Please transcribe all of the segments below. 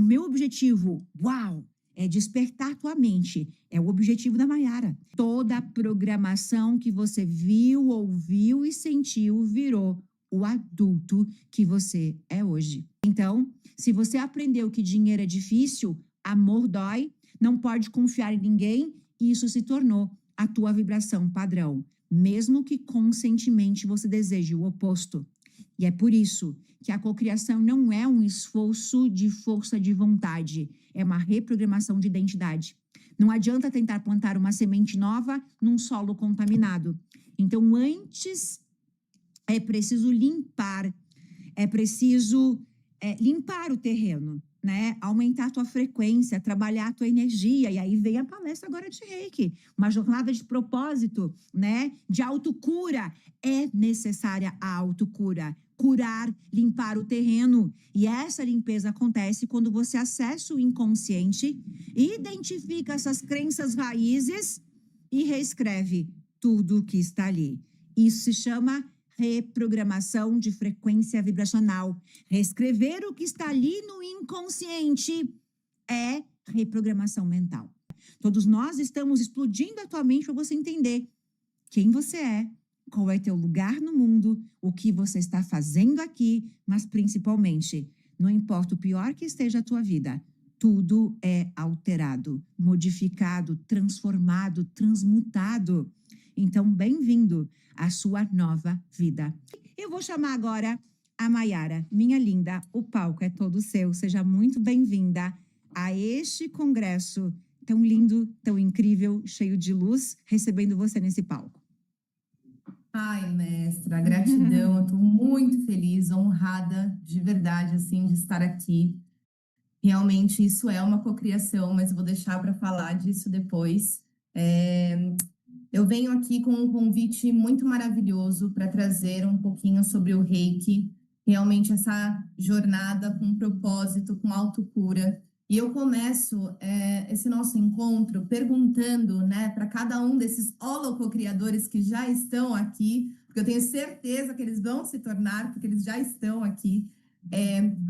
meu objetivo, uau, é despertar tua mente. É o objetivo da Mayara. Toda a programação que você viu, ouviu e sentiu virou o adulto que você é hoje. Então, se você aprendeu que dinheiro é difícil, amor dói, não pode confiar em ninguém, isso se tornou a tua vibração padrão, mesmo que conscientemente você deseje o oposto. E é por isso que a cocriação não é um esforço de força de vontade, é uma reprogramação de identidade. Não adianta tentar plantar uma semente nova num solo contaminado. Então, antes é preciso limpar limpar o terreno, né? Aumentar a tua frequência, trabalhar a tua energia. E aí vem a palestra agora de Reiki, uma jornada de propósito, né? De autocura. É necessária a autocura. Curar, limpar o terreno. E essa limpeza acontece quando você acessa o inconsciente, identifica essas crenças raízes e reescreve tudo que está ali. Isso se chama reprogramação de frequência vibracional. Reescrever o que está ali no inconsciente é reprogramação mental. Todos nós estamos explodindo a tua mente para você entender quem você é, qual é teu lugar no mundo, o que você está fazendo aqui, mas principalmente, não importa o pior que esteja a tua vida, tudo é alterado, modificado, transformado, transmutado. Então, bem-vindo à sua nova vida. Eu vou chamar agora a Mayara. Minha linda, o palco é todo seu. Seja muito bem-vinda a este congresso tão lindo, tão incrível, cheio de luz, recebendo você nesse palco. Ai, mestra, gratidão. Eu tô muito feliz, honrada, de verdade, assim, de estar aqui. Realmente, isso é uma cocriação, mas eu vou deixar para falar disso depois. Eu venho aqui com um convite muito maravilhoso para trazer um pouquinho sobre o Reiki, realmente essa jornada com propósito, com autocura. E eu começo esse nosso encontro perguntando, né, para cada um desses holococriadores que já estão aqui, porque eu tenho certeza que eles vão se tornar, porque eles já estão aqui.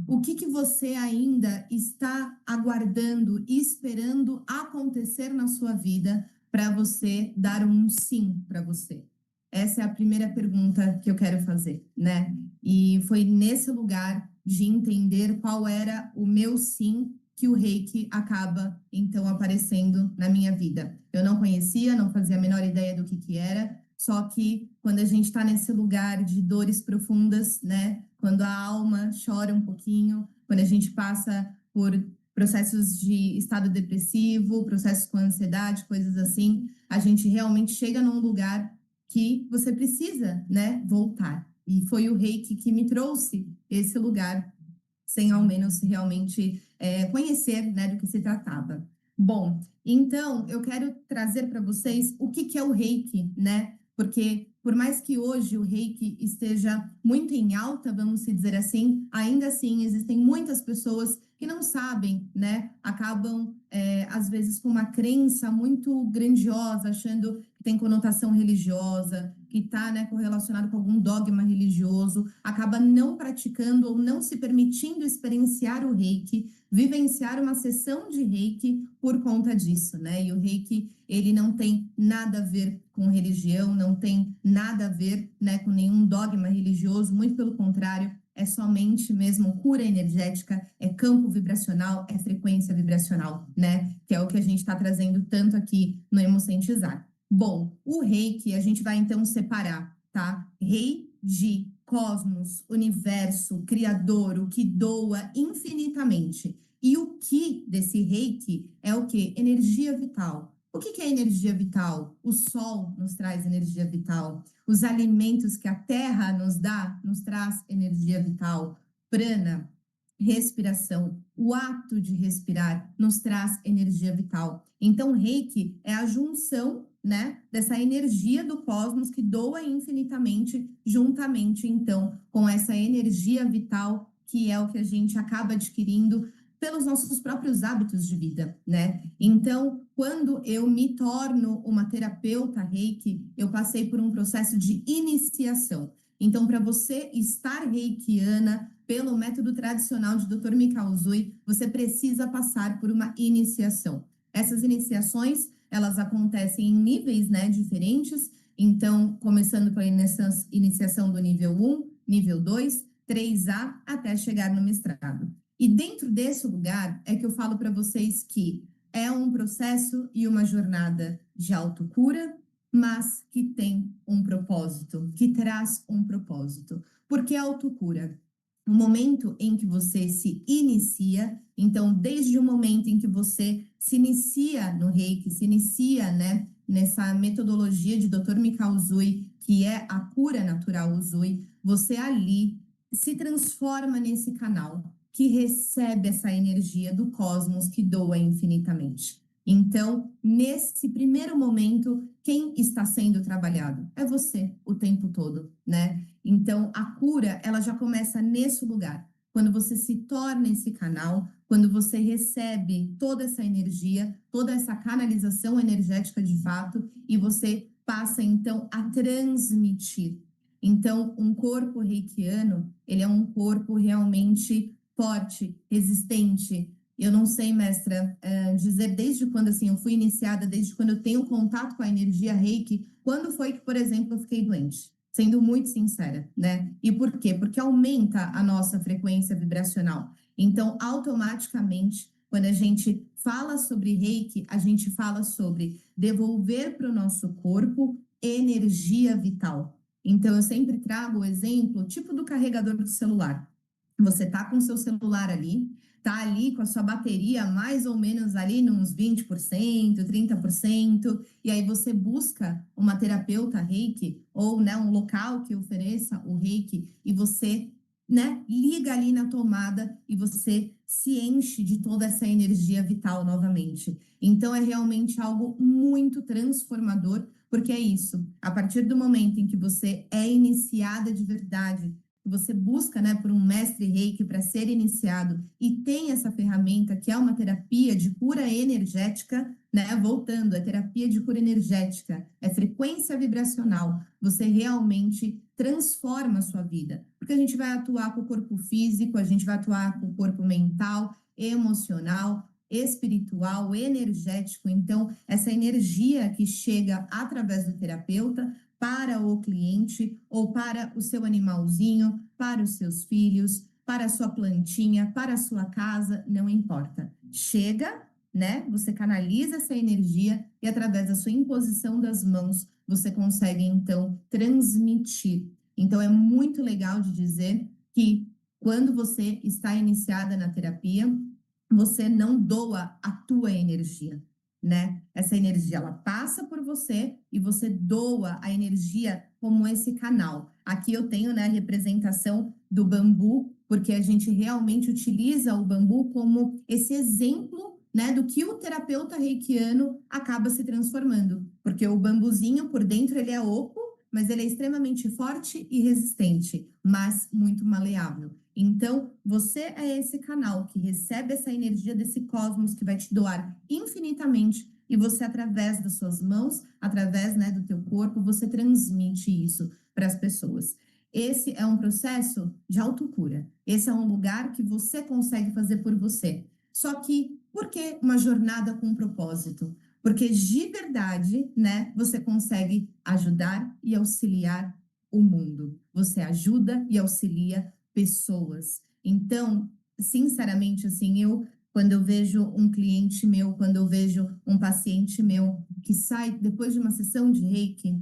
O que você ainda está aguardando e esperando acontecer na sua vida para você dar um sim para você? Essa é a primeira pergunta que eu quero fazer, né? E foi nesse lugar de entender qual era o meu sim que o Reiki acaba, então, aparecendo na minha vida. Eu não conhecia, não fazia a menor ideia do que era, só que quando a gente está nesse lugar de dores profundas, né? Quando a alma chora um pouquinho, quando a gente passa por processos de estado depressivo, processos com ansiedade, coisas assim, a gente realmente chega num lugar que você precisa, né, voltar. E foi o Reiki que me trouxe esse lugar, sem ao menos realmente conhecer, né, do que se tratava. Bom, então eu quero trazer para vocês o que é o Reiki, né? Porque por mais que hoje o Reiki esteja muito em alta, vamos dizer assim, ainda assim existem muitas pessoas que não sabem, né? Acabam, às vezes, com uma crença muito grandiosa, achando que tem conotação religiosa, que está, né, correlacionado com algum dogma religioso, acaba não praticando ou não se permitindo experienciar o Reiki, vivenciar uma sessão de Reiki por conta disso, né? E o Reiki, ele não tem nada a ver com religião, não tem nada a ver, né, com nenhum dogma religioso, muito pelo contrário, é somente mesmo cura energética, é campo vibracional, é frequência vibracional, né? Que é o que a gente está trazendo tanto aqui no Emocentizar. Bom, o Reiki a gente vai então separar, tá? Rei de cosmos, universo, criador, o que doa infinitamente. E o Ki desse Reiki é o quê? Energia vital. O que é energia vital? O sol nos traz energia vital. Os alimentos que a terra nos dá, nos traz energia vital. Prana, respiração. O ato de respirar nos traz energia vital. Então, Reiki é a junção, né, dessa energia do cosmos que doa infinitamente, juntamente, então, com essa energia vital, que é o que a gente acaba adquirindo pelos nossos próprios hábitos de vida, né? Então, quando eu me torno uma terapeuta Reiki, eu passei por um processo de iniciação. Então, para você estar reikiana, pelo método tradicional de Dr. Mikao Usui, você precisa passar por uma iniciação. Essas iniciações, elas acontecem em níveis, né, diferentes. Então, começando pela iniciação do nível 1, nível 2, 3A, até chegar no mestrado. E dentro desse lugar é que eu falo para vocês que é um processo e uma jornada de autocura, mas que tem um propósito, que traz um propósito. Por que autocura? No momento em que você se inicia, então, desde o momento em que você se inicia no Reiki, se inicia, né, nessa metodologia de Dr. Mikao Usui, que é a cura natural Usui, você ali se transforma nesse canal que recebe essa energia do cosmos que doa infinitamente. Então, nesse primeiro momento, quem está sendo trabalhado? É você o tempo todo, né? Então, a cura, ela já começa nesse lugar. Quando você se torna esse canal, quando você recebe toda essa energia, toda essa canalização energética de fato, e você passa, então, a transmitir. Então, um corpo reikiano, ele é um corpo realmente forte, resistente. Eu não sei, mestra, dizer desde quando, assim, eu fui iniciada, desde quando eu tenho contato com a energia reiki, quando foi que, por exemplo, eu fiquei doente? Sendo muito sincera, né? E por quê? Porque aumenta a nossa frequência vibracional. Então, automaticamente, quando a gente fala sobre reiki, a gente fala sobre devolver para o nosso corpo energia vital. Então, eu sempre trago o exemplo, tipo do carregador do celular. Você tá com o seu celular ali, tá ali com a sua bateria mais ou menos ali nos 20%, 30%, e aí você busca uma terapeuta Reiki ou, né, um local que ofereça o Reiki e você, né, liga ali na tomada e você se enche de toda essa energia vital novamente. Então é realmente algo muito transformador, porque é isso, a partir do momento em que você é iniciada de verdade, você busca, né, por um mestre reiki para ser iniciado e tem essa ferramenta que é uma terapia de cura energética, né, voltando, é terapia de cura energética, é frequência vibracional, você realmente transforma a sua vida, porque a gente vai atuar com o corpo físico, a gente vai atuar com o corpo mental, emocional, espiritual, energético, então essa energia que chega através do terapeuta para o cliente ou para o seu animalzinho, para os seus filhos, para a sua plantinha, para a sua casa, não importa. Chega, né? Você canaliza essa energia e através da sua imposição das mãos, você consegue então transmitir. Então é muito legal de dizer que quando você está iniciada na terapia, você não doa a tua energia, né? Essa energia, ela passa por você e você doa a energia como esse canal. Aqui eu tenho, né, a representação do bambu, porque a gente realmente utiliza o bambu como esse exemplo, né, do que o terapeuta reikiano acaba se transformando. Porque o bambuzinho, por dentro, ele é oco, mas ele é extremamente forte e resistente, mas muito maleável. Então, você é esse canal que recebe essa energia desse cosmos que vai te doar infinitamente e você, através das suas mãos, através, né, do teu corpo, você transmite isso para as pessoas. Esse é um processo de autocura. Esse é um lugar que você consegue fazer por você. Só que, por que uma jornada com um propósito? Porque, de verdade, né, você consegue ajudar e auxiliar o mundo. Você ajuda e auxilia pessoas. Então, sinceramente, assim, quando eu vejo um cliente meu, quando eu vejo um paciente meu que sai depois de uma sessão de Reiki,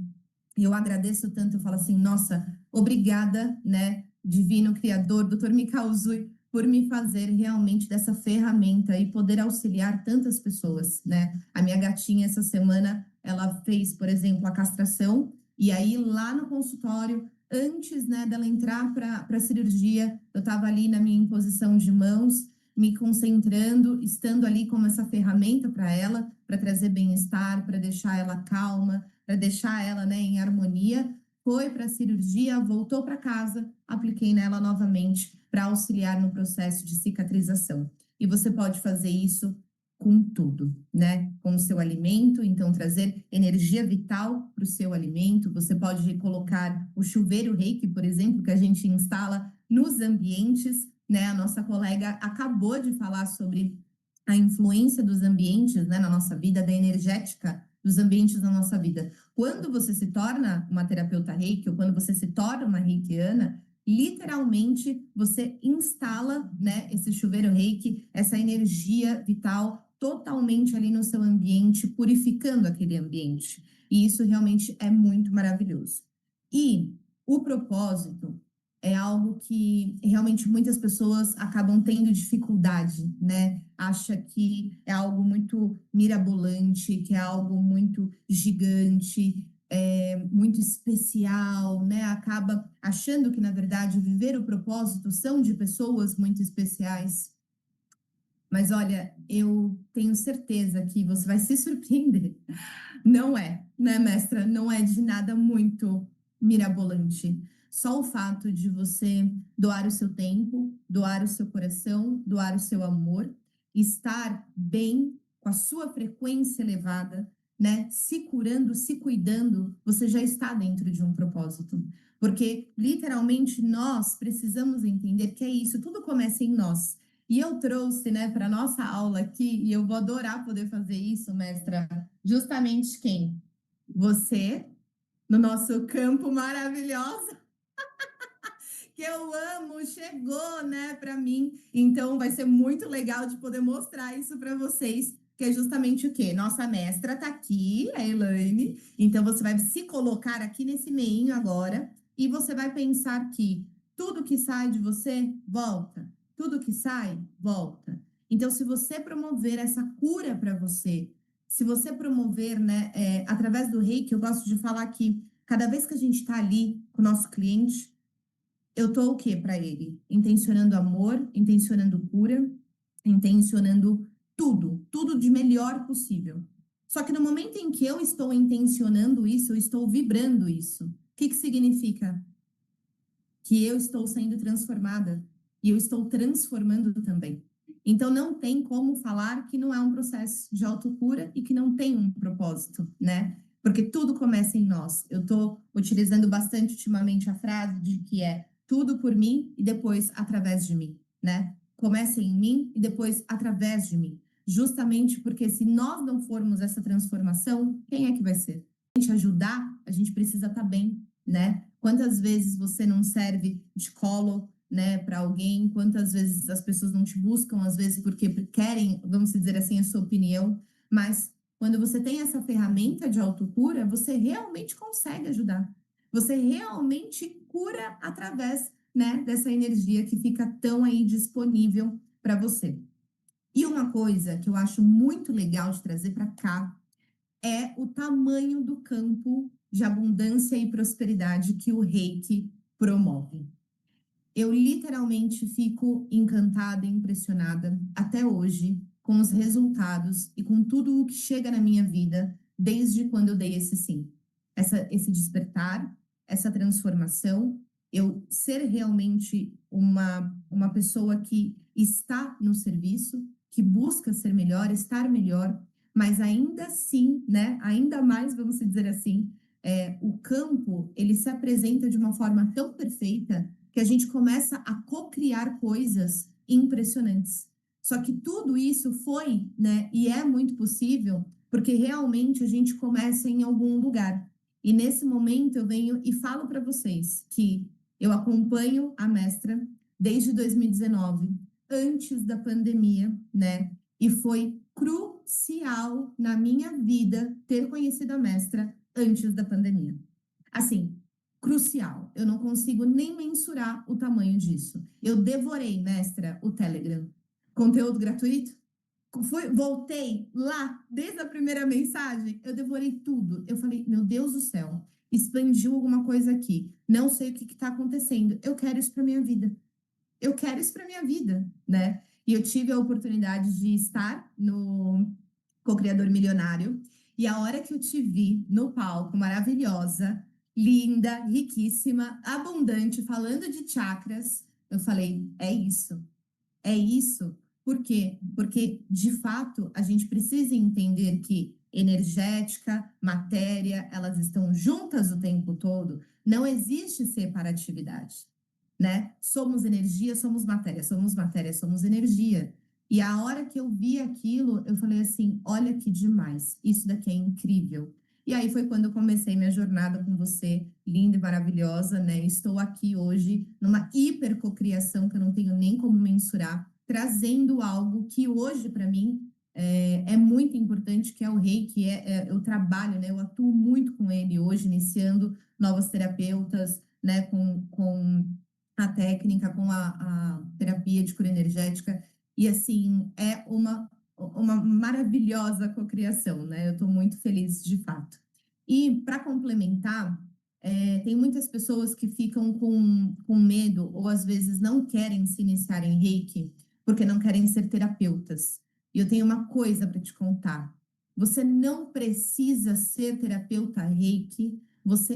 eu agradeço tanto, eu falo assim, nossa, obrigada, né, divino criador, Dr. Mikao Usui, por me fazer realmente dessa ferramenta e poder auxiliar tantas pessoas, né? A minha gatinha, essa semana, ela fez, por exemplo, a castração, e aí lá no consultório, antes, né, dela entrar para a cirurgia, eu estava ali na minha imposição de mãos, me concentrando, estando ali como essa ferramenta para ela, para trazer bem-estar, para deixar ela calma, para deixar ela, né, em harmonia. Foi para a cirurgia, voltou para casa, apliquei nela novamente para auxiliar no processo de cicatrização. E você pode fazer isso com tudo, né? Com o seu alimento, então trazer energia vital para o seu alimento. Você pode colocar o chuveiro Reiki, por exemplo, que a gente instala nos ambientes, né? A nossa colega acabou de falar sobre a influência dos ambientes, né, na nossa vida, da energética dos ambientes na nossa vida. Quando você se torna uma terapeuta reiki, ou quando você se torna uma reikiana, literalmente você instala, né, esse chuveiro reiki, essa energia vital totalmente ali no seu ambiente, purificando aquele ambiente. E isso realmente é muito maravilhoso. E o propósito é algo que realmente muitas pessoas acabam tendo dificuldade, né? Acha que é algo muito mirabolante, que é algo muito gigante, muito especial, né? Acaba achando que, na verdade, viver o propósito são de pessoas muito especiais. Mas olha, eu tenho certeza que você vai se surpreender. Não é, né, mestra? Não é de nada muito mirabolante. Só o fato de você doar o seu tempo, doar o seu coração, doar o seu amor, estar bem com a sua frequência elevada, né? Se curando, se cuidando, você já está dentro de um propósito. Porque literalmente nós precisamos entender que é isso, tudo começa em nós. E eu trouxe, né, para nossa aula aqui, e eu vou adorar poder fazer isso, mestra, justamente quem? Você, no nosso campo maravilhoso, que eu amo, chegou, né, para mim. Então vai ser muito legal de poder mostrar isso para vocês, que é justamente o quê? Nossa mestra tá aqui, a Elaine. Então você vai se colocar aqui nesse meinho agora e você vai pensar que tudo que sai de você volta, tudo que sai volta. Então se você promover essa cura para você, se você promover, né, através do reiki, eu gosto de falar que cada vez que a gente está ali com o nosso cliente, eu tô o quê para ele? Intencionando amor, intencionando cura, intencionando tudo, tudo de melhor possível. Só que no momento em que eu estou intencionando isso, eu estou vibrando isso. O que que significa? Que eu estou sendo transformada e eu estou transformando também. Então não tem como falar que não é um processo de autocura e que não tem um propósito, né? Porque tudo começa em nós. Eu estou utilizando bastante ultimamente a frase de que é tudo por mim e depois através de mim, né? Começa em mim e depois através de mim. Justamente porque se nós não formos essa transformação, quem é que vai ser? A gente ajudar, a gente precisa estar bem, né? Quantas vezes você não serve de colo, né, para alguém? Quantas vezes as pessoas não te buscam, às vezes porque querem, vamos dizer assim, a sua opinião, mas quando você tem essa ferramenta de autocura, você realmente consegue ajudar. Você realmente cura através, né, dessa energia que fica tão aí disponível para você. E uma coisa que eu acho muito legal de trazer para cá é o tamanho do campo de abundância e prosperidade que o reiki promove. Eu literalmente fico encantada e impressionada até hoje com os resultados e com tudo o que chega na minha vida desde quando eu dei esse sim. Esse despertar, essa transformação, eu ser realmente uma pessoa que está no serviço, que busca ser melhor, estar melhor, mas ainda assim, né, ainda mais, vamos dizer assim, o campo, ele se apresenta de uma forma tão perfeita que a gente começa a co-criar coisas impressionantes. Só que tudo isso foi, né, e é muito possível, porque realmente a gente começa em algum lugar. E nesse momento eu venho e falo para vocês que eu acompanho a mestra desde 2019, antes da pandemia, né? E foi crucial na minha vida ter conhecido a mestra antes da pandemia. Assim, crucial. Eu não consigo nem mensurar o tamanho disso. Eu devorei, mestra, o Telegram. Conteúdo gratuito? Voltei lá, desde a primeira mensagem, eu devorei tudo. Eu falei, meu Deus do céu, expandiu alguma coisa aqui. Não sei o que está acontecendo. Eu quero isso para minha vida. Eu quero isso para minha vida, né? E eu tive a oportunidade de estar no Co-Criador Milionário. E a hora que eu te vi no palco, maravilhosa, linda, riquíssima, abundante, falando de chakras, eu falei, é isso. É isso. Por quê? Porque, de fato, a gente precisa entender que energética, matéria, elas estão juntas o tempo todo. Não existe separatividade. né? Somos energia, somos matéria, somos matéria, somos energia. E a hora que eu vi aquilo, eu falei assim: olha que demais, isso daqui é incrível. E aí foi quando eu comecei minha jornada com você, linda e maravilhosa, né? Estou aqui hoje numa hipercocriação que eu não tenho nem como mensurar, trazendo algo que hoje, para mim, é muito importante, que é o Reiki, eu trabalho, né? Eu atuo muito com ele hoje, iniciando novas terapeutas, né? Com a técnica, com a terapia de cura energética. E, assim, é uma maravilhosa cocriação, né? Eu estou muito feliz, de fato. E, para complementar, tem muitas pessoas que ficam com medo, ou às vezes não querem se iniciar em Reiki, porque não querem ser terapeutas. E eu tenho uma coisa para te contar. Você não precisa ser terapeuta Reiki.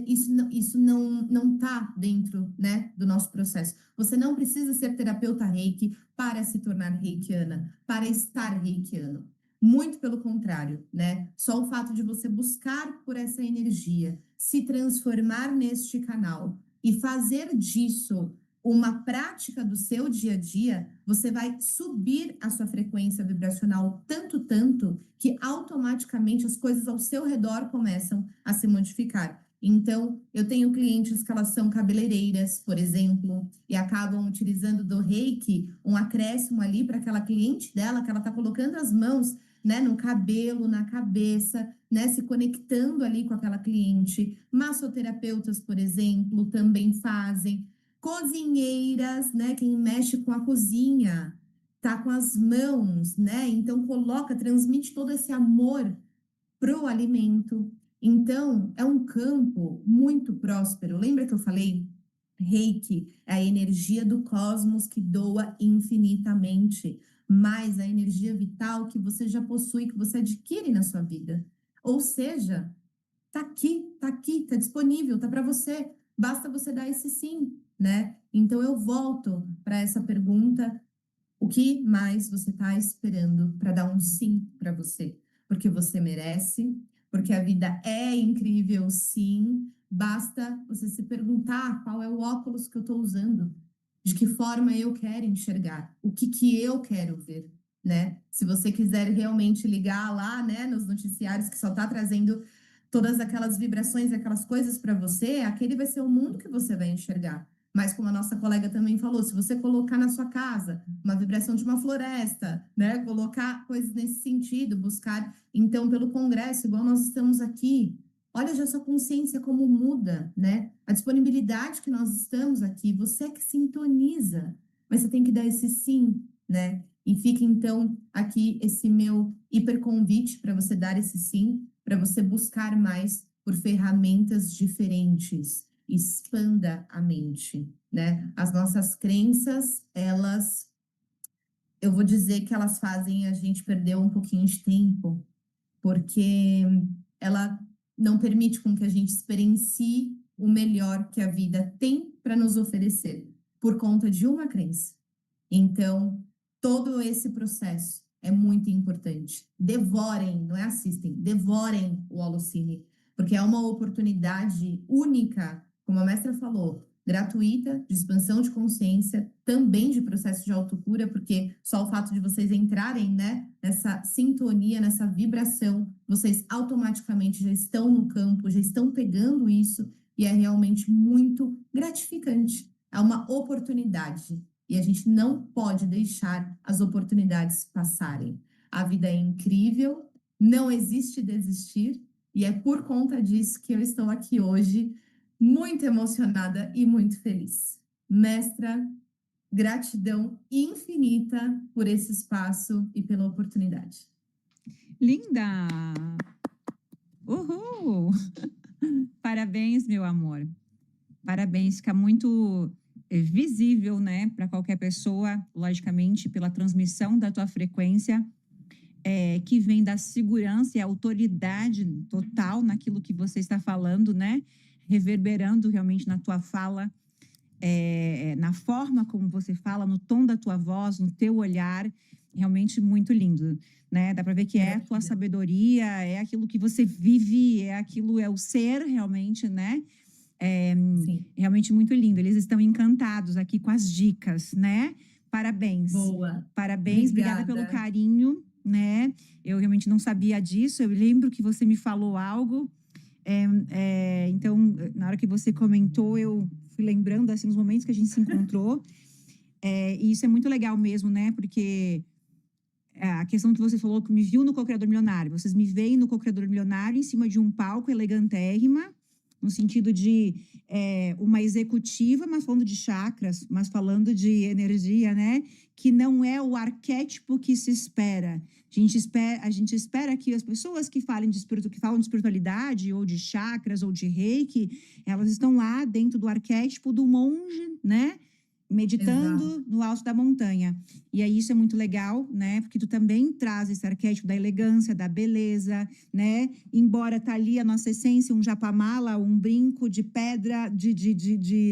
Isso não está dentro, né, do nosso processo. Você não precisa ser terapeuta Reiki para se tornar reikiana, para estar reikiano. Muito pelo contrário, né? Só o fato de você buscar por essa energia, se transformar neste canal e fazer disso uma prática do seu dia a dia, você vai subir a sua frequência vibracional tanto, que automaticamente as coisas ao seu redor começam a se modificar. Então, eu tenho clientes que elas são cabeleireiras, por exemplo, e acabam utilizando do Reiki um acréscimo ali para aquela cliente dela, que ela está colocando as mãos, né, no cabelo, na cabeça, né, se conectando ali com aquela cliente. Massoterapeutas, por exemplo, também fazem. Cozinheiras, né, quem mexe com a cozinha, tá com as mãos, né, então coloca, transmite todo esse amor pro alimento. Então, é um campo muito próspero. Lembra que eu falei? Reiki é a energia do cosmos que doa infinitamente, mais a energia vital que você já possui, que você adquire na sua vida. Ou seja, tá aqui, tá disponível, tá para você. Basta você dar esse sim, né? Então eu volto para essa pergunta: o que mais você está esperando para dar um sim para você? Porque você merece, porque a vida é incrível, sim. Basta você se perguntar qual é o óculos que eu estou usando, de que forma eu quero enxergar, o que eu quero ver, né? Se você quiser realmente ligar lá, né, nos noticiários que só está trazendo todas aquelas vibrações, aquelas coisas para você, aquele vai ser o mundo que você vai enxergar. Mas como a nossa colega também falou, se você colocar na sua casa uma vibração de uma floresta, né? Colocar coisas nesse sentido, buscar, então, pelo congresso, igual nós estamos aqui. Olha já sua consciência como muda, né? A disponibilidade que nós estamos aqui, você é que sintoniza, mas você tem que dar esse sim, né? E fica, então, aqui esse meu hiper convite para você dar esse sim, para você buscar mais por ferramentas diferentes. Expanda a mente, né? As nossas crenças, eu vou dizer que elas fazem a gente perder um pouquinho de tempo, porque ela não permite com que a gente experiencie o melhor que a vida tem para nos oferecer, por conta de uma crença. Então, todo esse processo é muito importante. Devorem, não é assistem, devorem o Holocine, porque é uma oportunidade única, como a mestra falou, gratuita, de expansão de consciência, também de processo de autocura, porque só o fato de vocês entrarem, né, nessa sintonia, nessa vibração, vocês automaticamente já estão no campo, já estão pegando isso, e é realmente muito gratificante. É uma oportunidade. E a gente não pode deixar as oportunidades passarem. A vida é incrível, não existe desistir, e é por conta disso que eu estou aqui hoje, muito emocionada e muito feliz. Mestra, gratidão infinita por esse espaço e pela oportunidade. Linda! Uhul! Parabéns, meu amor. Parabéns, fica muito visível, né, para qualquer pessoa, logicamente, pela transmissão da tua frequência, que vem da segurança e autoridade total naquilo que você está falando, né, reverberando realmente na tua fala, na forma como você fala, no tom da tua voz, no teu olhar, realmente muito lindo, né? Dá para ver que é a tua sabedoria, é aquilo que você vive, é aquilo, é o ser realmente, né? Sim. Realmente muito lindo. Eles estão encantados aqui com as dicas, né? Parabéns. Boa. Parabéns, obrigada pelo Obrigada. carinho, né? Eu realmente não sabia disso. Eu lembro que você me falou algo. Então, na hora que você comentou, eu fui lembrando assim, os momentos que a gente se encontrou. E isso é muito legal mesmo, né? Porque a questão que você falou que me viu no Co-Criador Milionário. Vocês me veem no Co-Criador Milionário em cima de um palco elegantérrima, no sentido de uma executiva, mas falando de chakras, mas falando de energia, né? Que não é o arquétipo que se espera. A gente espera que as pessoas que falam de espiritualidade, ou de chakras, ou de reiki, elas estão lá dentro do arquétipo do monge, né? Exato. Meditando no alto da montanha. E aí isso é muito legal, né? Porque tu também traz esse arquétipo da elegância, da beleza, né? Embora tá ali a nossa essência, um japamala, um brinco de pedra,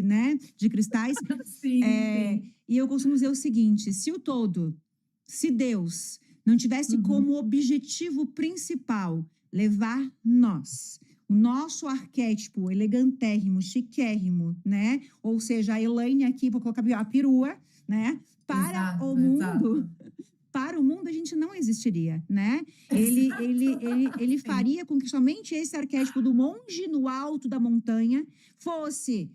né? De cristais. Sim, sim. E eu costumo dizer o seguinte: se Deus não tivesse Uhum. como objetivo principal levar nós, o nosso arquétipo elegantérrimo, chiquérrimo, né? Ou seja, a Elaine aqui, vou colocar a perua, né? Exato, exato. Para o mundo a gente não existiria, né? Ele Sim. faria com que somente esse arquétipo do monge no alto da montanha fosse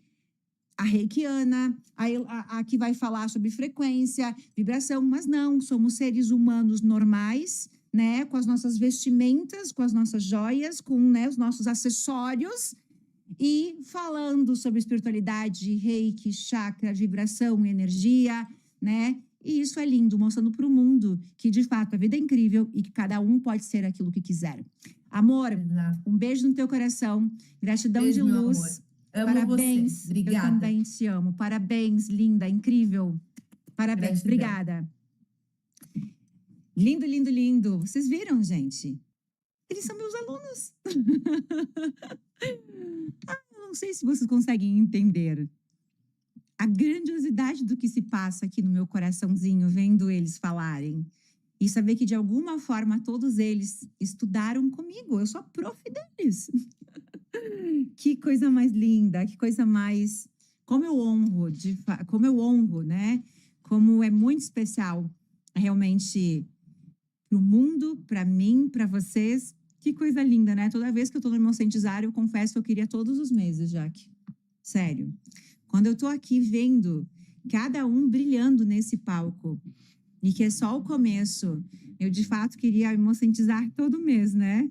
a reikiana, a que vai falar sobre frequência, vibração, mas não, somos seres humanos normais, né, com as nossas vestimentas, com as nossas joias, com, né, os nossos acessórios, e falando sobre espiritualidade, reiki, chakra, vibração, energia, né, e isso é lindo, mostrando para o mundo que, de fato, a vida é incrível e que cada um pode ser aquilo que quiser. Amor, Exato. um beijo no teu coração, gratidão de Beijo, meu amor. luz. Amo você. Parabéns, eu Obrigada. também te amo. Parabéns, linda, incrível. Parabéns, Gratidão. obrigada. Lindo, lindo, lindo. Vocês viram, gente? Eles são meus alunos. Eu não sei se vocês conseguem entender a grandiosidade do que se passa aqui no meu coraçãozinho, vendo eles falarem. E saber que, de alguma forma, todos eles estudaram comigo. Eu sou a prof deles. Que coisa mais linda, que coisa mais. Como eu honro, como eu honro, né? Como é muito especial, realmente, para o mundo, para mim, para vocês. Que coisa linda, né? Toda vez que eu tô no meu Conscientizar, eu confesso que eu queria todos os meses, Jaque. Sério. Quando eu tô aqui vendo cada um brilhando nesse palco, e que é só o começo, eu de fato queria me conscientizar todo mês, né?